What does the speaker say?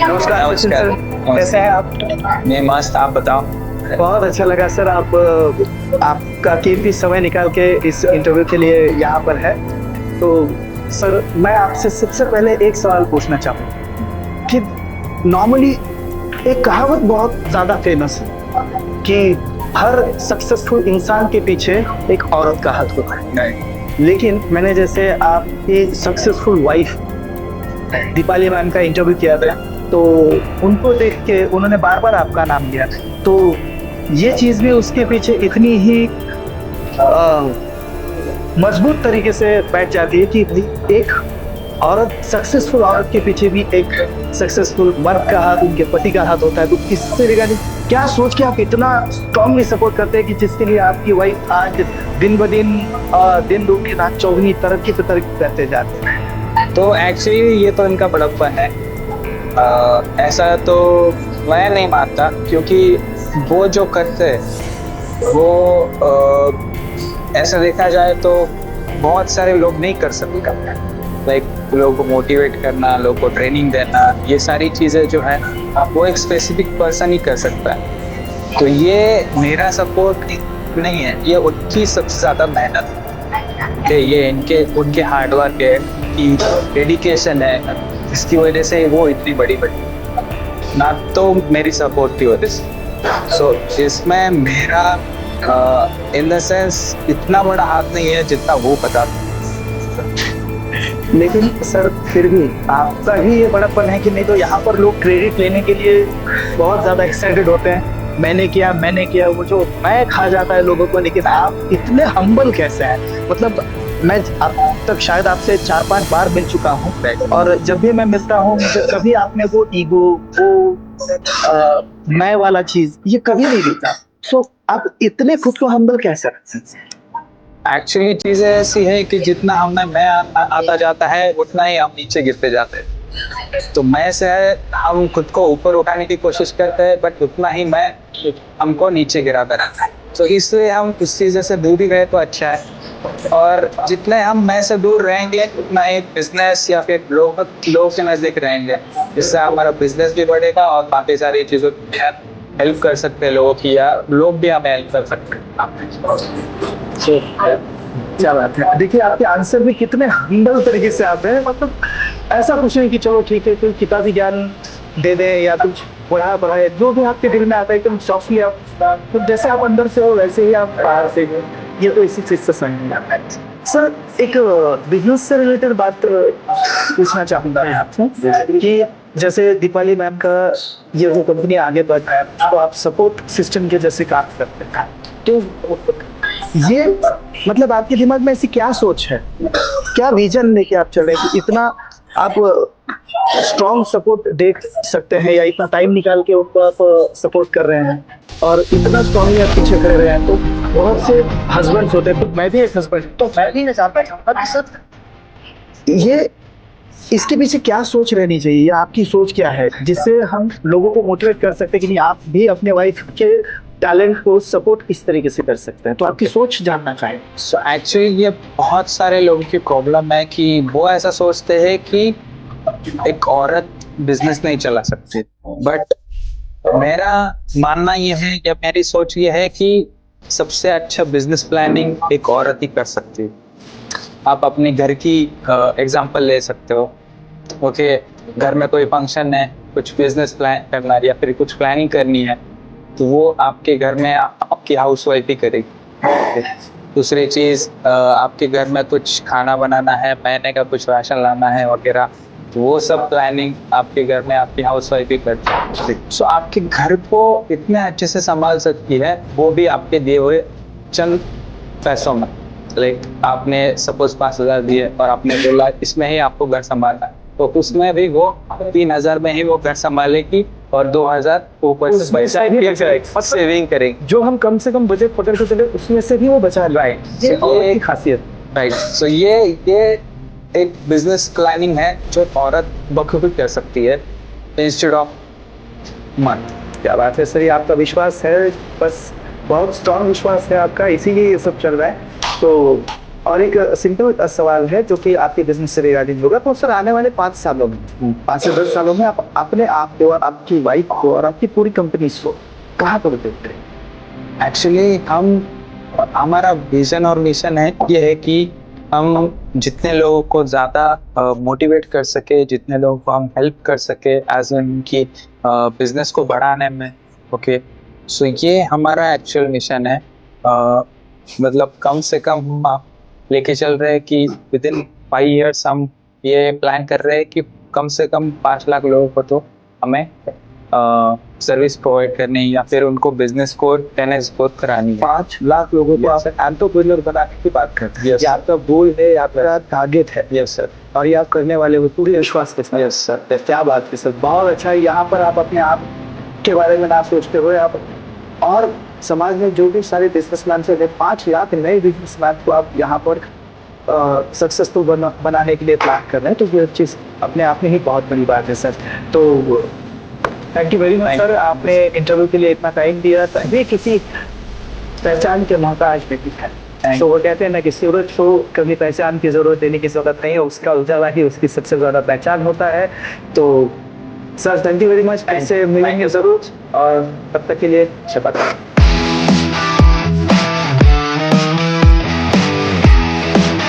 नमस्कार सचिन नमस्कार। सर, कैसे हैं आप? मैं मस्त, आप बताओ। बहुत अच्छा लगा सर, आप आपका कीमती समय निकाल के इस इंटरव्यू के लिए यहाँ पर है। तो सर, मैं आपसे सबसे पहले एक सवाल पूछना चाहूँगा कि नॉर्मली एक कहावत बहुत ज़्यादा फेमस है कि हर सक्सेसफुल इंसान के पीछे एक औरत का हाथ होता है। नहीं, लेकिन मैंने जैसे आपकी सक्सेसफुल वाइफ दीपाली मैम का इंटरव्यू किया था, तो उनको देख के उन्होंने बार-बार आपका नाम लिया। तो ये चीज़ भी उसके पीछे इतनी ही मजबूत तरीके से बैठ जाती है कि भाई एक औरत, सक्सेसफुल औरत के पीछे भी एक सक्सेसफुल मर्द का हाथ, उनके पति का हाथ होता है। तो इससे रिगार्डिंग क्या सोच के आप इतना स्ट्रांगली सपोर्ट करते हैं कि जिसके लिए आपकी वाइफ आज दिन ब दिन दिन दूनी रात चौगुनी तरक्की पे तरक्की करते जाते हैं? तो एक्चुअली ये तो इनका बड़प्पन है। ऐसा तो मैं नहीं मानता, क्योंकि वो जो करते हैं वो ऐसा देखा जाए तो बहुत सारे लोग नहीं कर सकते। लाइक लोगों को मोटिवेट करना, लोगों को ट्रेनिंग देना, ये सारी चीज़ें जो है वो एक स्पेसिफिक पर्सन ही कर सकता है। तो ये मेरा सपोर्ट नहीं है, ये उनकी सबसे ज़्यादा मेहनत है कि ये उनके हार्डवर्क है, कि डेडिकेशन है, इसकी वजह से वो इतनी बड़ी ना तो मेरी सपोर्ट की वजह से। सो इसमें मेरा इन द सेंस इतना बड़ा हाथ नहीं है जितना वो पता। लेकिन सर, फिर भी आपका ही ये बड़प्पन है कि नहीं तो यहाँ पर लोग क्रेडिट लेने के लिए बहुत ज़्यादा एक्साइटेड होते हैं। मैंने किया, वो जो मैं खा जाता है लोगों को। लेकिन आप इतने हम्बल कैसे हैं? मतलब मैं अब तक शायद आपसे 4-5 बार मिल चुका हूँ, और जब भी मैं मिलता हूँ मुझे कभी आपने वो ईगो, वो मैं वाला चीज़ ये कभी नहीं दिखा। सो आप इतने खुद को हम्बल कैसे रखते हैं? एक्चुअली चीज़ें ऐसी है कि जितना हमें मैं आता जाता है उतना ही हम नीचे गिरते जाते हैं। तो मैं से हम खुद को ऊपर उठाने की कोशिश करते हैं, बट उतना ही मैं हमको नीचे गिराता रहता है। तो इसलिए हम इस चीज़ से दूर ही रहे तो अच्छा है। और जितने हम मैं से दूर रहेंगे उतना ही बिजनेस या फिर लोग के नज़दीक रहेंगे, जिससे हमारा बिजनेस भी बढ़ेगा और बाकी सारी चीज़ों में हेल्प कर सकते हैं लोगों की, या लोग भी हमें हेल्प कर सकते हैं। So, क्या बात है। देखिए, आपके आंसर भी कितने हम्बल तरीके से आते हैं। मतलब ऐसा कुछ नहीं कि चलो ठीक है, कोई किताबी ज्ञान दे दे या कुछ पढ़ाए, जो भी आपके दिल में आता है एकदम सॉफ्टली आप, तो जैसे आप अंदर से हो वैसे ही आप बाहर से हो। ये तो इसी चीज से समझ में आता है। सर, एक बिजनेस से रिलेटेड बात पूछना चाहूंगा मैं आपसे कि जैसे दीपाली मैम का ये जो कंपनी आगे बढ़ रहा है, तो आप सपोर्ट सिस्टम के जैसे काम करते हैं, तो ये मतलब आपके दिमाग में ऐसी क्या सोच है, क्या विजन लेके आप चल रहे हैं कि इतना आप स्ट्रॉन्ग सपोर्ट देख सकते हैं, या इतना टाइम निकाल के उनको आप सपोर्ट कर रहे हैं और इतना स्ट्रॉन्गली आप पीछे खड़े रहे हैं? तो बहुत से हस्बैंड्स होते हैं, तो मैं भी एक हस्बैंड, तो मैं भी ये जानना चाहूंगा कि सर ये इसके पीछे क्या सोच रहनी चाहिए, या आपकी सोच क्या है जिससे हम लोगों को मोटिवेट कर सकते हैं कि नहीं, आप भी अपने वाइफ के टैलेंट को सपोर्ट इस तरीके से कर सकते हैं? तो आपकी सोच जानना चाहें। सो एक्चुअली ये बहुत सारे लोगों की प्रॉब्लम है कि वो ऐसा सोचते हैं कि एक औरत बिजनेस नहीं चला सकती, बट मेरा मानना ये है, या मेरी सोच ये है कि सबसे अच्छा बिजनेस प्लानिंग एक औरत ही कर सकती है। आप अपने घर की एग्जांपल ले सकते हो। ओके, घर में कोई फंक्शन है, कुछ बिजनेस प्लान करना है या फिर कुछ प्लानिंग करनी है, तो वो आपके घर में आपकी हाउसवाइफ ही करेगी। दूसरी चीज़, आपके घर में कुछ खाना बनाना है, महीने का कुछ राशन लाना है वगैरह, तो वो सब प्लानिंग आपके घर में आपकी हाउसवाइफ ही करती है। सो आपके घर को इतने अच्छे से संभाल सकती है, वो भी आपके दिए हुए चंद पैसों में। लाइक आपने सपोज 5,000 दिए और आपने बोला इसमें ही आपको घर संभालना है, तो उसमें भी वो 3,000 में ही वो घर संभालेगी और 2,000 ऊपर से सेविंग करेगी। जो हम कम से कम बजट पकड़ के चले उसमें से भी वो बचा ले। राइट, ये औरत की खासियत। राइट। सो ये एक बिजनेस प्लानिंग है जो औरत बखूबी कर सकती है इंस्टेड ऑफ मर्द। क्या बात है सर, ये आपका विश्वास है, बस बहुत स्ट्रांग विश्वास है आपका, इसीलिए ये सब चल रहा है। तो और एक सिंपल सवाल है जो कि आपके बिजनेस से रिगार्डिंग होगा। तो सर आने वाले 5 सालों में, 5 से 10 सालों में आप अपने आप को और आपकी वाइफ को और आपकी पूरी कंपनी को कहाँ पर देखते हैं? एक्चुअली हमारा विजन और मिशन है ये है कि हम जितने लोगों को ज़्यादा मोटिवेट कर सके, जितने लोगों को हम हेल्प कर सके एज एन की बिजनेस को बढ़ाने में। ओके, सो ये हमारा एक्चुअल मिशन है। मतलब कम से कम हम आप लेके चल रहे हैं कि विद इन 5 इयर्स हम ये प्लान कर रहे हैं कि कम से कम 5 लाख लोगों को तो हमें सर्विस प्रोवाइड करनी या फिर उनको बिजनेस को 10x ग्रोथ करानी है। 5 लाख लोगों को आप एंटरप्रेन्योर बनाने की बात करते हैं। ये आपका गोल है, आपका टारगेट है। Yes sir. और ये आप करने वाले हो पूरे विश्वास के साथ। Yes sir. क्या बात है सर, बहुत अच्छा है। यहाँ पर आप अपने आप के बारे में ना सोचते हुए आप और समाज में जो भी सारे बिजनेसमैन से 5 लाख नए बिजनेसमैन को आप यहाँ पर सक्सेसफुल बनाने के लिए प्लान कर रहे हैं, तो ये चीज़ अपने आप में ही बहुत बड़ी बात है सर। तो thank you very much sir, आपने इंटरव्यू के लिए इतना टाइम दिया। ये किसी पहचान के मोहताज व्यक्ति है। तो वो कहते हैं ना कि सूरज को कभी पहचान की जरूरत देने की जरूरत नहीं है, उसका उजाला ही उसकी सबसे ज्यादा पहचान होता है। तो sir thank you very much, ऐसे मिलेंगे जरूर, और तब तक के लिए शपथ।